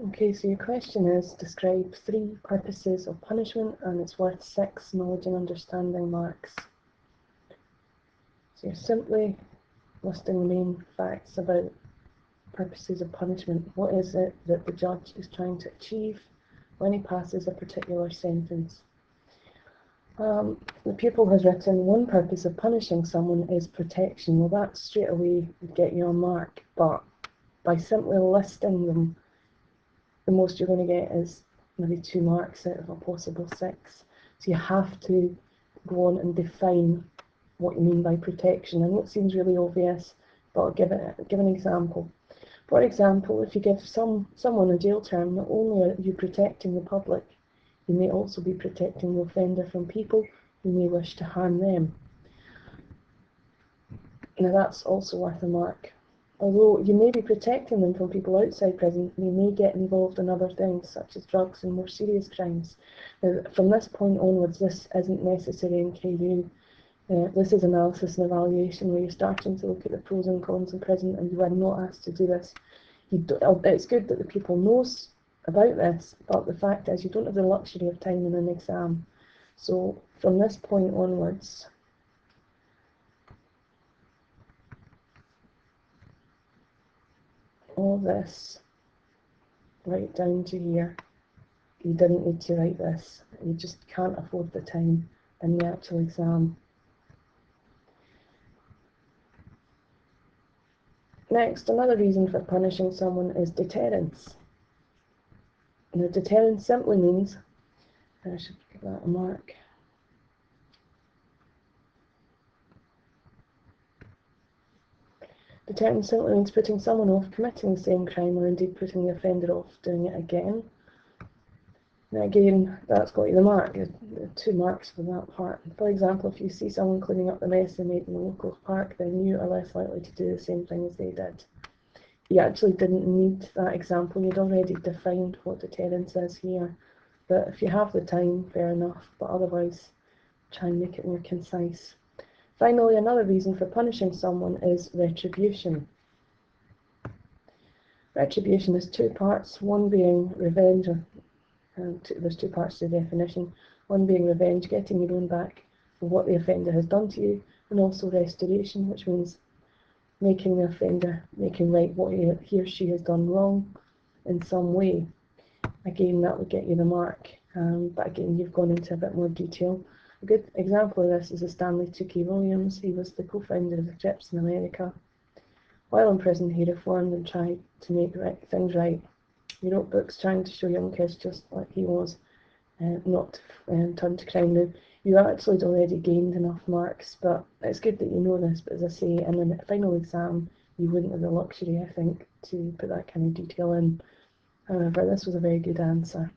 Okay, so your question is, describe 3 purposes of punishment, and it's worth 6 knowledge and understanding marks. So you're simply listing the main facts about purposes of punishment. What is it that the judge is trying to achieve when he passes a particular sentence? The pupil has written, one purpose of punishing someone is protection. Well, that straight away would get you a mark, but by simply listing them, the most you're going to get is maybe 2 marks out of a possible 6. So you have to go on and define what you mean by protection. I know it seems really obvious, but I'll give an example. For example, if you give someone a jail term, not only are you protecting the public, you may also be protecting the offender from people who may wish to harm them. Now that's also worth a mark. Although you may be protecting them from people outside prison, they may get involved in other things such as drugs and more serious crimes. Now, from this point onwards, this isn't necessary in KU. This is analysis and evaluation where you're starting to look at the pros and cons in prison, and you are not asked to do this. It's good that the pupil knows about this, but the fact is you don't have the luxury of time in an exam. So from this point onwards, all this right down to here, you didn't need to write this. You just can't afford the time in the actual exam. Next, another reason for punishing someone is deterrence. Now, deterrence simply means, I should give that a mark. Deterrence simply means putting someone off committing the same crime, or indeed putting the offender off doing it again. Now again, that's got you the mark. You have 2 marks for that part. For example, if you see someone cleaning up the mess they made in the local park, then you are less likely to do the same thing as they did. You actually didn't need that example. You'd already defined what deterrence is here. But if you have the time, fair enough. But otherwise, try and make it more concise. Finally, another reason for punishing someone is retribution. Retribution has 2 parts, one being revenge. There's 2 parts to the definition. One being revenge, getting your own back for what the offender has done to you, and also restoration, which means making the offender, making right what he or she has done wrong in some way. Again, that would get you the mark, but again, you've gone into a bit more detail. A good example of this is Stanley Tookie Williams. He was the co-founder of the Crips in America. While in prison, he reformed and tried to make things right. He wrote books trying to show young kids just like he was, not turn to crime. Now, you actually had already gained enough marks, but it's good that you know this. But as I say, in the final exam, you wouldn't have the luxury, I think, to put that kind of detail in. However, this was a very good answer.